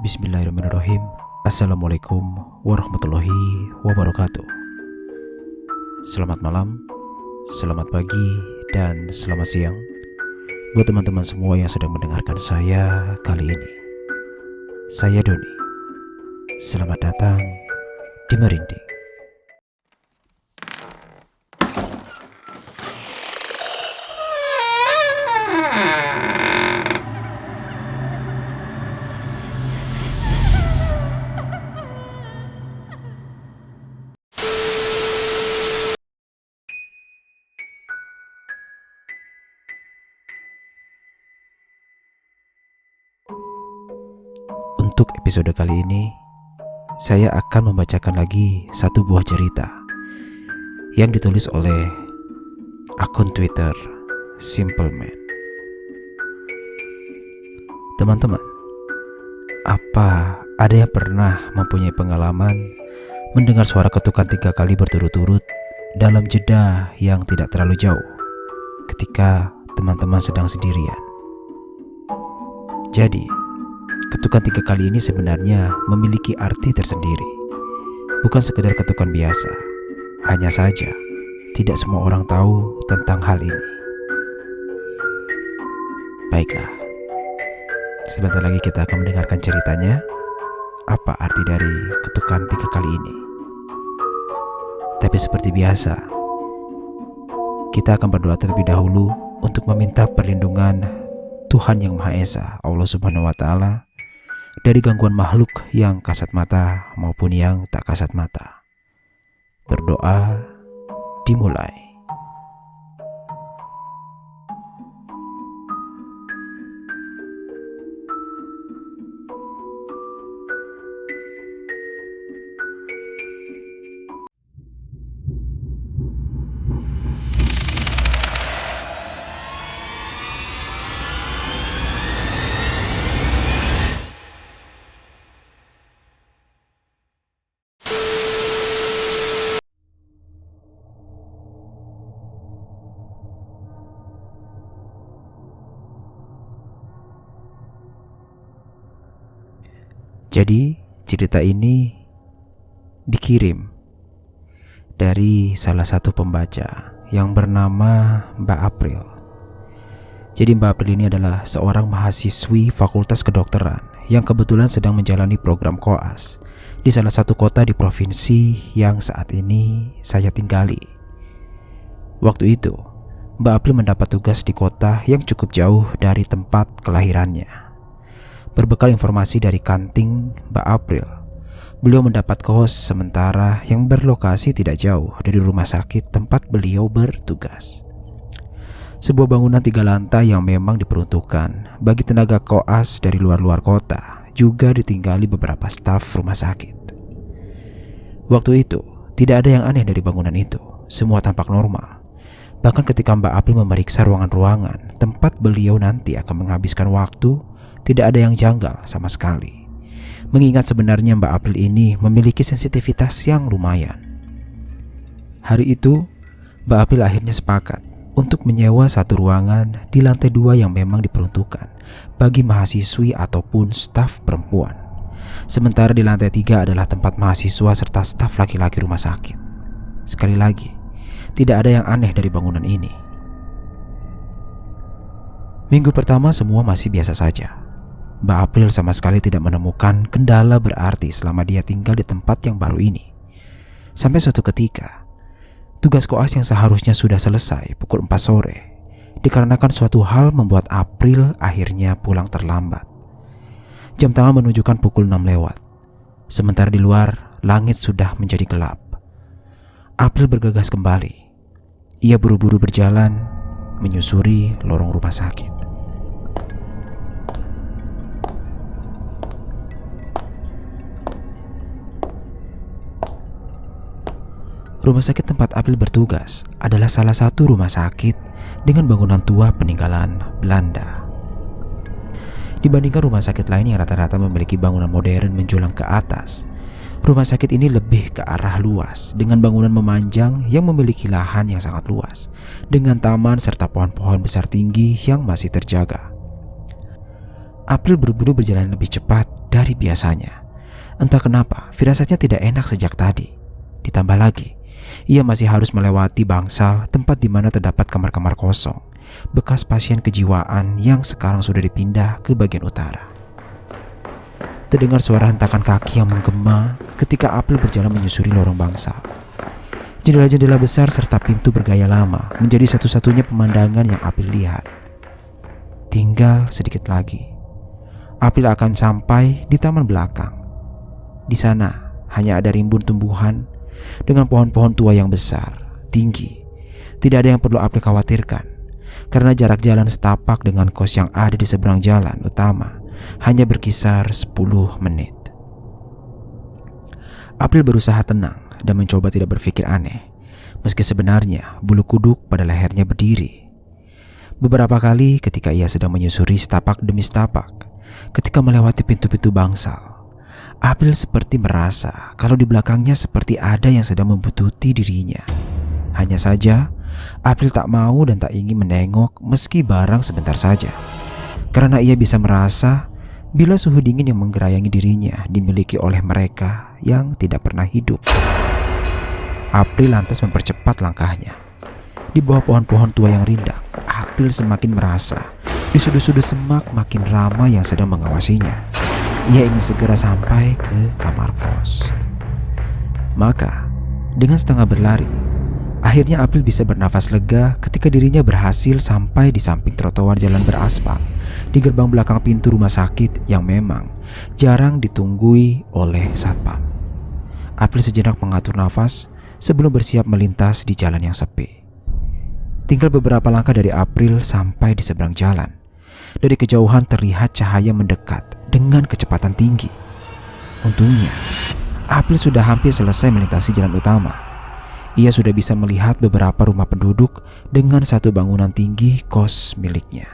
Bismillahirrahmanirrahim. Assalamualaikum warahmatullahi wabarakatuh. Selamat malam, selamat pagi, dan selamat siang buat teman-teman semua yang sedang mendengarkan saya kali ini. Saya Doni. Selamat datang di Merinding. Untuk episode kali ini, saya akan membacakan lagi satu buah cerita yang ditulis oleh akun Twitter Simple Man. Teman-teman, apa ada yang pernah mempunyai pengalaman mendengar suara ketukan 3 kali berturut-turut dalam jeda yang tidak terlalu jauh ketika teman-teman sedang sendirian? Jadi, ketukan 3 kali ini sebenarnya memiliki arti tersendiri. Bukan sekedar ketukan biasa. Hanya saja, tidak semua orang tahu tentang hal ini. Baiklah, sebentar lagi kita akan mendengarkan ceritanya. Apa arti dari ketukan 3 kali ini? Tapi seperti biasa, kita akan berdoa terlebih dahulu untuk meminta perlindungan Tuhan Yang Maha Esa, Allah Subhanahu wa Ta'ala, dari gangguan makhluk yang kasat mata maupun yang tak kasat mata. Berdoa dimulai. Jadi cerita ini dikirim dari salah satu pembaca yang bernama Mbak April. Jadi Mbak April ini adalah seorang mahasiswi Fakultas Kedokteran yang kebetulan sedang menjalani program koas di salah satu kota di provinsi yang saat ini saya tinggali. Waktu itu Mbak April mendapat tugas di kota yang cukup jauh dari tempat kelahirannya. Berbekal informasi dari kanting Mbak April, beliau mendapat kos sementara yang berlokasi tidak jauh dari rumah sakit tempat beliau bertugas. Sebuah bangunan 3 lantai yang memang diperuntukkan bagi tenaga koas dari luar-luar kota juga ditinggali beberapa staf rumah sakit. Waktu itu, tidak ada yang aneh dari bangunan itu. Semua tampak normal. Bahkan ketika Mbak April memeriksa ruangan-ruangan tempat beliau nanti akan menghabiskan waktu, tidak ada yang janggal sama sekali. Mengingat sebenarnya Mbak April ini memiliki sensitivitas yang lumayan. Hari itu, Mbak April akhirnya sepakat untuk menyewa satu ruangan di lantai 2 yang memang diperuntukkan bagi mahasiswi ataupun staf perempuan. Sementara di lantai 3 adalah tempat mahasiswa serta staf laki-laki rumah sakit. Sekali lagi, tidak ada yang aneh dari bangunan ini. Minggu pertama semua masih biasa saja. Mbak April sama sekali tidak menemukan kendala berarti selama dia tinggal di tempat yang baru ini. Sampai suatu ketika, tugas koas yang seharusnya sudah selesai pukul 4 sore dikarenakan suatu hal membuat April akhirnya pulang terlambat. Jam tangan menunjukkan pukul 6 lewat. Sementara di luar, langit sudah menjadi gelap. April bergegas kembali. Ia buru-buru berjalan menyusuri lorong rumah sakit. Rumah sakit tempat April bertugas adalah salah satu rumah sakit dengan bangunan tua peninggalan Belanda. Dibandingkan rumah sakit lain yang rata-rata memiliki bangunan modern menjulang ke atas, rumah sakit ini lebih ke arah luas dengan bangunan memanjang yang memiliki lahan yang sangat luas, dengan taman serta pohon-pohon besar tinggi yang masih terjaga. April buru-buru berjalan lebih cepat dari dari biasanya. Entah kenapa, firasatnya tidak enak sejak tadi. Ditambah lagi, ia masih harus melewati bangsal tempat di mana terdapat kamar-kamar kosong, bekas pasien kejiwaan yang sekarang sudah dipindah ke bagian utara. Terdengar suara hentakan kaki yang menggema ketika April berjalan menyusuri lorong bangsal. Jendela-jendela besar serta pintu bergaya lama menjadi satu-satunya pemandangan yang April lihat. Tinggal sedikit lagi, April akan sampai di taman belakang. Di sana hanya ada rimbun tumbuhan dengan pohon-pohon tua yang besar, tinggi. Tidak ada yang perlu April khawatirkan, karena jarak jalan setapak dengan kos yang ada di seberang jalan utama hanya berkisar 10 menit. April berusaha tenang dan mencoba tidak berpikir aneh, meski sebenarnya bulu kuduk pada lehernya berdiri. Beberapa kali ketika ia sedang menyusuri setapak demi setapak, ketika melewati pintu-pintu bangsal, April seperti merasa kalau di belakangnya seperti ada yang sedang membuntuti dirinya. Hanya saja, April tak mau dan tak ingin menengok meski barang sebentar saja, karena ia bisa merasa bila suhu dingin yang menggerayangi dirinya dimiliki oleh mereka yang tidak pernah hidup. April lantas mempercepat langkahnya. Di bawah pohon-pohon tua yang rindang, April semakin merasa di sudut-sudut semak makin ramai yang sedang mengawasinya. Ia ingin segera sampai ke kamar kos. Maka, dengan setengah berlari, akhirnya April bisa bernafas lega ketika dirinya berhasil sampai di samping trotoar jalan beraspal di gerbang belakang pintu rumah sakit yang memang jarang ditunggui oleh satpam. April sejenak mengatur nafas sebelum bersiap melintas di jalan yang sepi. Tinggal beberapa langkah dari April sampai di seberang jalan. Dari kejauhan terlihat cahaya mendekat dengan kecepatan tinggi. Untungnya, April sudah hampir selesai melintasi jalan utama. Ia sudah bisa melihat beberapa rumah penduduk dengan satu bangunan tinggi kos miliknya.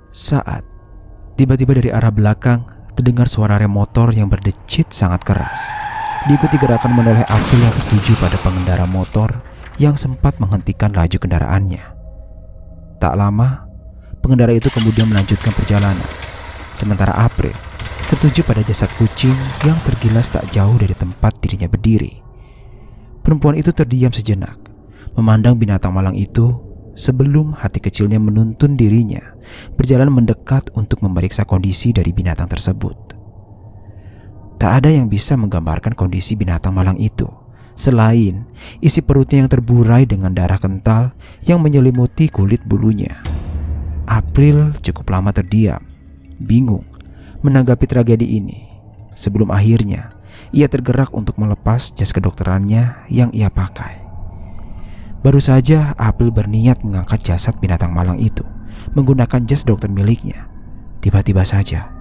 Saat tiba-tiba dari arah belakang terdengar suara rem motor yang berdecit sangat keras, diikuti gerakan menoleh April yang tertuju pada pengendara motor yang sempat menghentikan laju kendaraannya. Tak lama, pengendara itu kemudian melanjutkan perjalanan, sementara April tertuju pada jasad kucing yang tergilas tak jauh dari tempat dirinya berdiri. Perempuan itu terdiam sejenak, memandang binatang malang itu sebelum hati kecilnya menuntun dirinya berjalan mendekat untuk memeriksa kondisi dari binatang tersebut. Tak ada yang bisa menggambarkan kondisi binatang malang itu selain isi perutnya yang terburai dengan darah kental yang menyelimuti kulit bulunya. April cukup lama terdiam, bingung menanggapi tragedi ini, sebelum akhirnya ia tergerak untuk melepas jas kedokterannya yang ia pakai. Baru saja April berniat mengangkat jasad binatang malang itu menggunakan jas dokter miliknya, tiba-tiba saja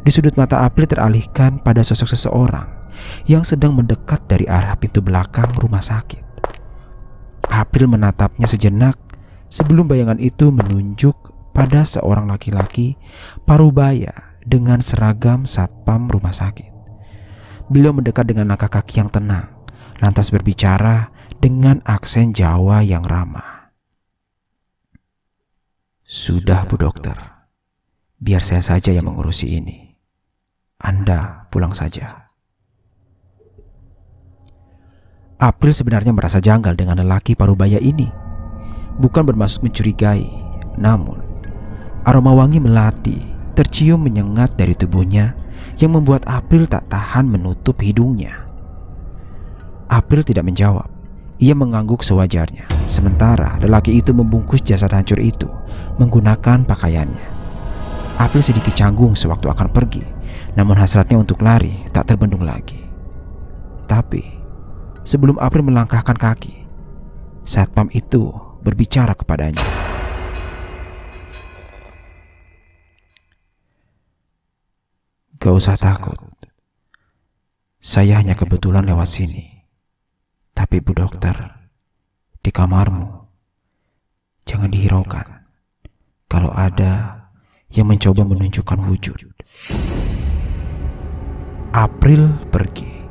di sudut mata April teralihkan pada sosok seseorang yang sedang mendekat dari arah pintu belakang rumah sakit. April menatapnya sejenak sebelum bayangan itu menunjuk pada seorang laki-laki parubaya dengan seragam satpam rumah sakit. Beliau mendekat dengan langkah kaki yang tenang, lantas berbicara dengan aksen Jawa yang ramah. "Sudah, Bu Dokter. Biar saya saja yang mengurusi ini. Anda pulang saja." April sebenarnya merasa janggal dengan lelaki parubaya ini. Bukan bermaksud mencurigai, namun aroma wangi melati tercium menyengat dari tubuhnya yang membuat April tak tahan menutup hidungnya. April tidak menjawab. Ia mengangguk sewajarnya, sementara lelaki itu membungkus jasad hancur itu menggunakan pakaiannya. April sedikit canggung sewaktu akan pergi, namun hasratnya untuk lari tak terbendung lagi. Tapi sebelum April melangkahkan kaki, satpam itu berbicara kepadanya. "Gak usah takut. Saya hanya kebetulan lewat sini. Tapi Bu Dokter, di kamarmu jangan dihiraukan kalau ada yang mencoba menunjukkan wujud." April pergi.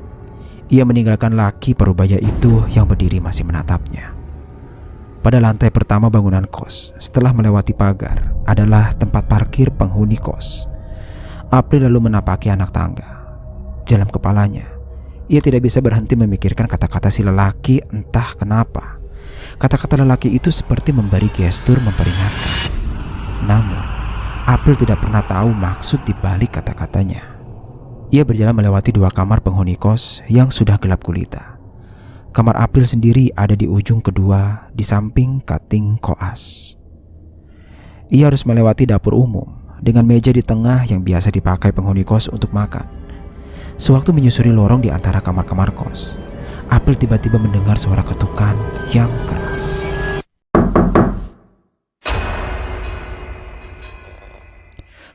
Ia meninggalkan laki parubaya itu yang berdiri masih menatapnya. Pada lantai pertama bangunan kos, setelah melewati pagar, adalah tempat parkir penghuni kos. April lalu menapaki anak tangga. Dalam kepalanya, ia tidak bisa berhenti memikirkan kata-kata si lelaki. Entah kenapa, kata-kata lelaki itu seperti memberi gestur memperingatkan. Namun, April tidak pernah tahu maksud di balik kata-katanya. Ia berjalan melewati 2 kamar penghuni kos yang sudah gelap gulita. Kamar April sendiri ada di ujung kedua di samping kating koas. Ia harus melewati dapur umum dengan meja di tengah yang biasa dipakai penghuni kos untuk makan. Sewaktu menyusuri lorong di antara kamar-kamar kos, April tiba-tiba mendengar suara ketukan yang keras.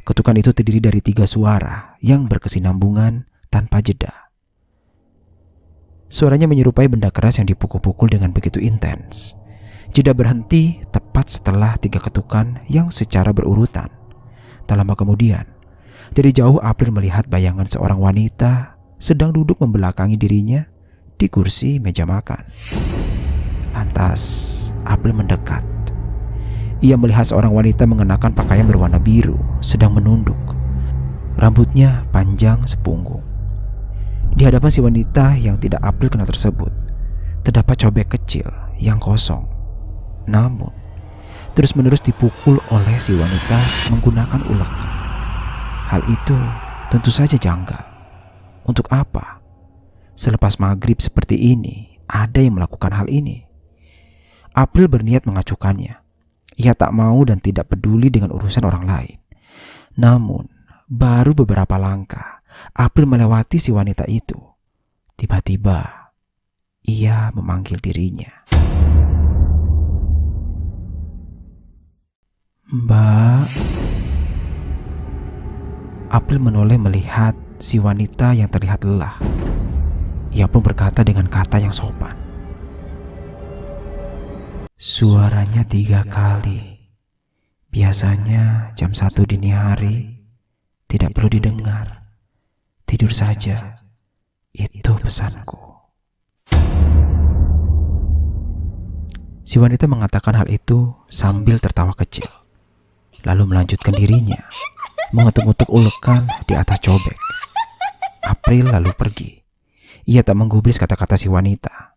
Ketukan itu terdiri dari 3 suara yang berkesinambungan tanpa jeda. Suaranya menyerupai benda keras yang dipukul-pukul dengan begitu intens. Jeda berhenti tepat setelah 3 ketukan yang secara berurutan. Tak lama kemudian, dari jauh April melihat bayangan seorang wanita sedang duduk membelakangi dirinya di kursi meja makan. Lantas, April mendekat. Ia melihat seorang wanita mengenakan pakaian berwarna biru sedang menunduk. Rambutnya panjang sepunggung. Di hadapan si wanita yang tidak April kenal tersebut, terdapat cobek kecil yang kosong. Namun, terus-menerus dipukul oleh si wanita menggunakan ulekan. Hal itu tentu saja janggal. Untuk apa? Selepas maghrib seperti ini, ada yang melakukan hal ini. April berniat mengacuhkannya. Ia tak mau dan tidak peduli dengan urusan orang lain. Namun, baru beberapa langkah, April melewati si wanita itu. Tiba-tiba, ia memanggil dirinya. "Mbak." April menoleh melihat si wanita yang terlihat lelah. Ia pun berkata dengan kata yang sopan. "Suaranya 3 kali. Biasanya jam 1 dini hari. Tidak perlu didengar. Tidur saja. Itu pesanku." Si wanita mengatakan hal itu sambil tertawa kecil, lalu melanjutkan dirinya mengetuk-ngetuk ulekan di atas cobek. April lalu pergi. Ia tak menggubris kata-kata si wanita.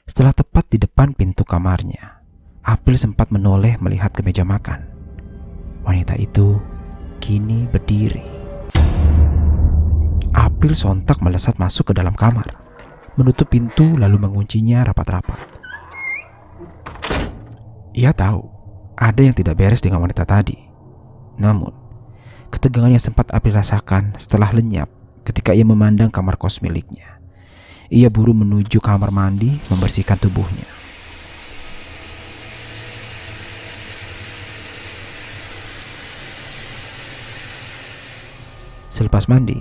Setelah tepat di depan pintu kamarnya, April sempat menoleh melihat ke meja makan. Wanita itu kini berdiri. April sontak melesat masuk ke dalam kamar, menutup pintu lalu menguncinya rapat-rapat. Ia tahu ada yang tidak beres dengan wanita tadi. Namun, ketegangan yang sempat April rasakan setelah lenyap ketika ia memandang kamar kos miliknya. Ia buru menuju kamar mandi membersihkan tubuhnya. Selepas mandi,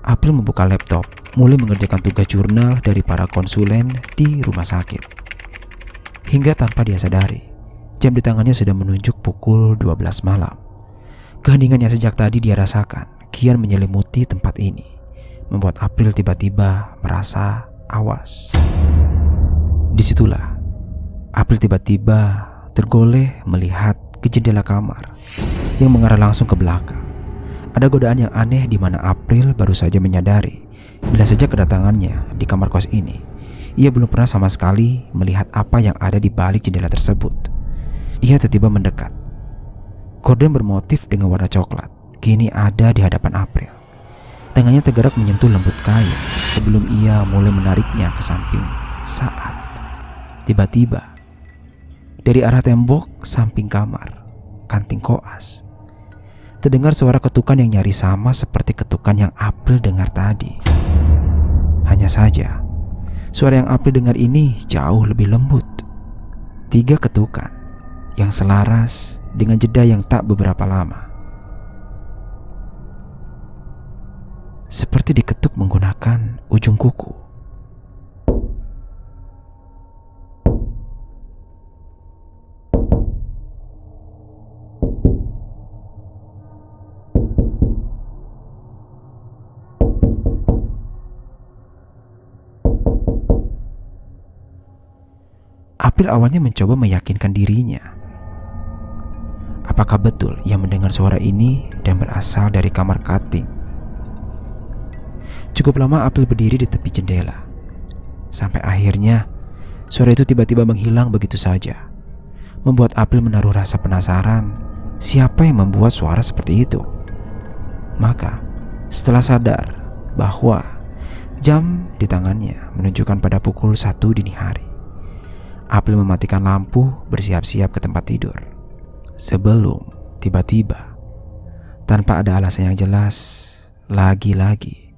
April membuka laptop, mulai mengerjakan tugas jurnal dari para konsulen di rumah sakit. Hingga tanpa dia sadari, jam di tangannya sudah menunjuk pukul 12 malam. Keheningan yang sejak tadi dia rasakan kian menyelimuti tempat ini, membuat April tiba-tiba merasa awas. Disitulah April tiba-tiba tergoleh melihat ke jendela kamar yang mengarah langsung ke belakang. Ada godaan yang aneh di mana April baru saja menyadari bila sejak kedatangannya di kamar kos ini, ia belum pernah sama sekali melihat apa yang ada di balik jendela tersebut. Ia tiba-tiba mendekat. Gorden bermotif dengan warna coklat kini ada di hadapan April. Tangannya tergerak menyentuh lembut kain sebelum ia mulai menariknya ke samping saat tiba-tiba dari arah tembok samping kamar kanting koas terdengar suara ketukan yang nyaris sama seperti ketukan yang April dengar tadi. Hanya saja, suara yang April dengar ini jauh lebih lembut. 3 ketukan yang selaras dengan jeda yang tak beberapa lama. Seperti diketuk menggunakan ujung kuku. April awalnya mencoba meyakinkan dirinya. Apakah betul ia mendengar suara ini dan berasal dari kamar cutting Cukup lama April berdiri di tepi jendela. Sampai akhirnya suara itu tiba-tiba menghilang begitu saja, membuat April menaruh rasa penasaran siapa yang membuat suara seperti itu. Maka setelah sadar bahwa jam di tangannya menunjukkan pada pukul 1 dini hari, April mematikan lampu bersiap-siap ke tempat tidur. Sebelum tiba-tiba, tanpa ada alasan yang jelas, lagi-lagi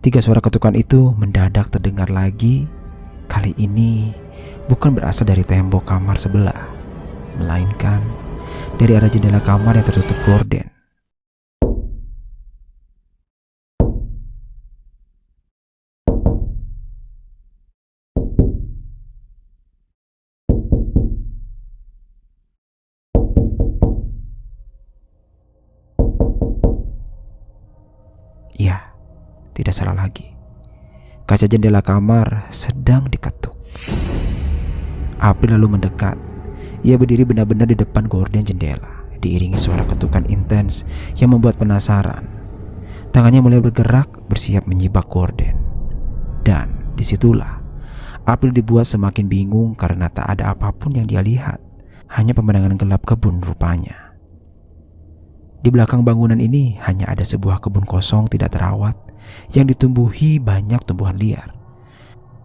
3 suara ketukan itu mendadak terdengar lagi. Kali ini bukan berasal dari tembok kamar sebelah, melainkan dari arah jendela kamar yang tertutup gorden. Ya, tidak salah lagi. Kaca jendela kamar sedang diketuk. April lalu mendekat. Ia berdiri benar-benar di depan gorden jendela, diiringi suara ketukan intens yang membuat penasaran. Tangannya mulai bergerak bersiap menyibak gorden. Dan disitulah April dibuat semakin bingung karena tak ada apapun yang dia lihat. Hanya pemandangan gelap kebun rupanya. Di belakang bangunan ini hanya ada sebuah kebun kosong tidak terawat yang ditumbuhi banyak tumbuhan liar.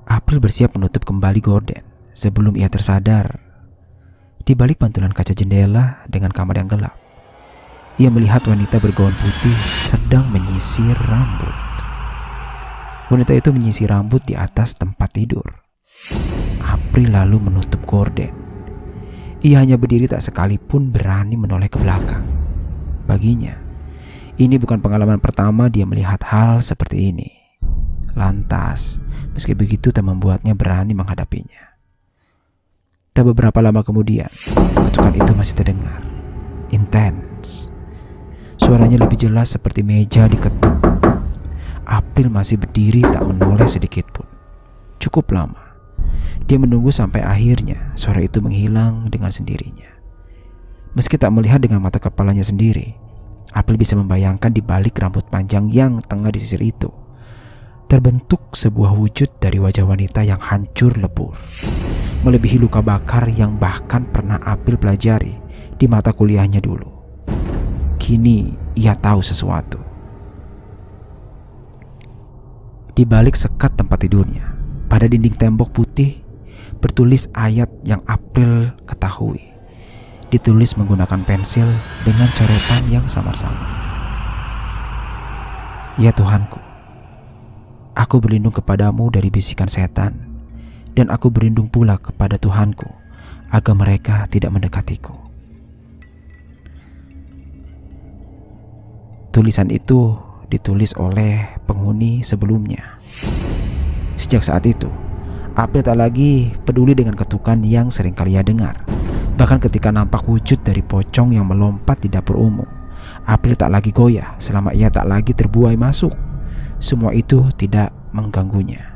April bersiap menutup kembali gorden sebelum ia tersadar. Di balik pantulan kaca jendela dengan kamar yang gelap, ia melihat wanita bergaun putih sedang menyisir rambut. Wanita itu menyisir rambut di atas tempat tidur. April lalu menutup gorden. Ia hanya berdiri, tak sekalipun berani menoleh ke belakang. Baginya, ini bukan pengalaman pertama dia melihat hal seperti ini. Lantas, meski begitu tak membuatnya berani menghadapinya. Tak beberapa lama kemudian, ketukan itu masih terdengar. Intens. Suaranya lebih jelas seperti meja diketuk. April masih berdiri tak menoleh sedikit pun. Cukup lama. Dia menunggu sampai akhirnya suara itu menghilang dengan sendirinya. Meski tak melihat dengan mata kepalanya sendiri, April bisa membayangkan di balik rambut panjang yang tengah disisir itu terbentuk sebuah wujud dari wajah wanita yang hancur lebur, melebihi luka bakar yang bahkan pernah April pelajari di mata kuliahnya dulu. Kini ia tahu sesuatu. Di balik sekat tempat tidurnya, pada dinding tembok putih bertulis ayat yang April ketahui. Ditulis menggunakan pensil dengan coretan yang samar-samar. Ya Tuhanku, aku berlindung kepadamu dari bisikan setan, dan aku berlindung pula kepada Tuhanku agar mereka tidak mendekatiku. Tulisan itu ditulis oleh penghuni sebelumnya. Sejak saat itu, April tak lagi peduli dengan ketukan yang sering kali ia dengar. Bahkan ketika nampak wujud dari pocong yang melompat di dapur umum, April tak lagi goyah selama ia tak lagi terbuai masuk. Semua itu tidak mengganggunya.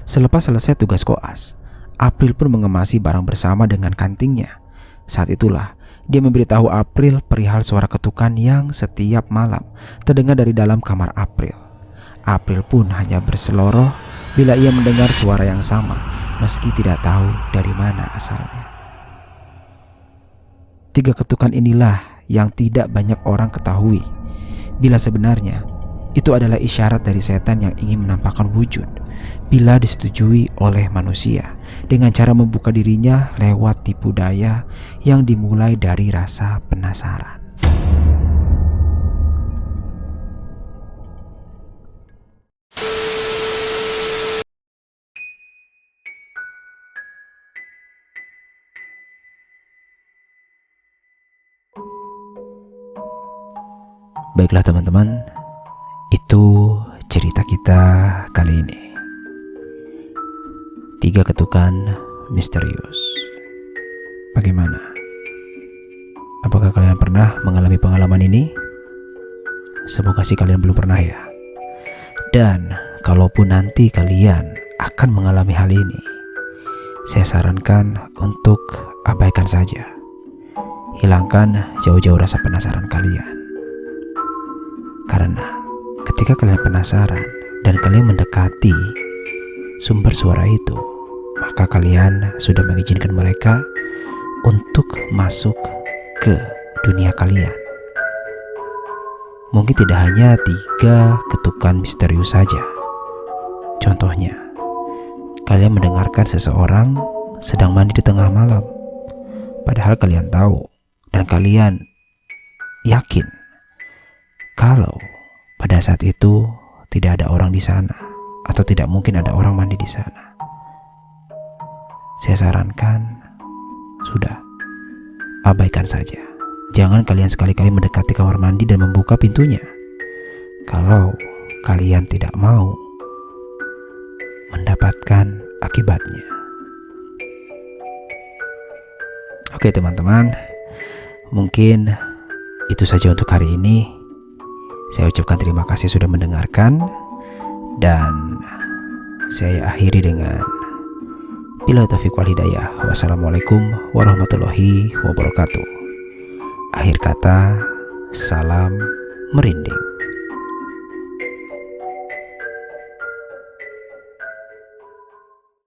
Selepas selesai tugas koas, April pun mengemasi barang bersama dengan kantingnya. Saat itulah dia memberitahu April perihal suara ketukan yang setiap malam terdengar dari dalam kamar April. April pun hanya berseloroh bila ia mendengar suara yang sama, meski tidak tahu dari mana asalnya. 3 ketukan inilah yang tidak banyak orang ketahui, bila sebenarnya itu adalah isyarat dari setan yang ingin menampakkan wujud bila disetujui oleh manusia dengan cara membuka dirinya lewat tipu daya yang dimulai dari rasa penasaran. Baiklah teman-teman, itu cerita kita kali ini. 3 ketukan misterius. Bagaimana? Apakah kalian pernah mengalami pengalaman ini? Semoga sih kalian belum pernah ya. Dan kalaupun nanti kalian akan mengalami hal ini, saya sarankan untuk abaikan saja. Hilangkan jauh-jauh rasa penasaran kalian. Karena ketika kalian penasaran, dan kalian mendekati sumber suara itu, maka kalian sudah mengizinkan mereka untuk masuk ke dunia kalian. Mungkin tidak hanya 3 ketukan misterius saja. Contohnya, kalian mendengarkan seseorang sedang mandi di tengah malam, padahal kalian tahu dan kalian yakin kalau pada saat itu tidak ada orang di sana, atau tidak mungkin ada orang mandi di sana. Saya sarankan, sudah, abaikan saja. Jangan kalian sekali-kali mendekati kamar mandi dan membuka pintunya kalau kalian tidak mau mendapatkan akibatnya. Oke teman-teman, mungkin itu saja untuk hari ini. Saya ucapkan terima kasih sudah mendengarkan, dan saya akhiri dengan bila taufiq wal hidayah. Wassalamualaikum warahmatullahi wabarakatuh. Akhir kata, salam merinding.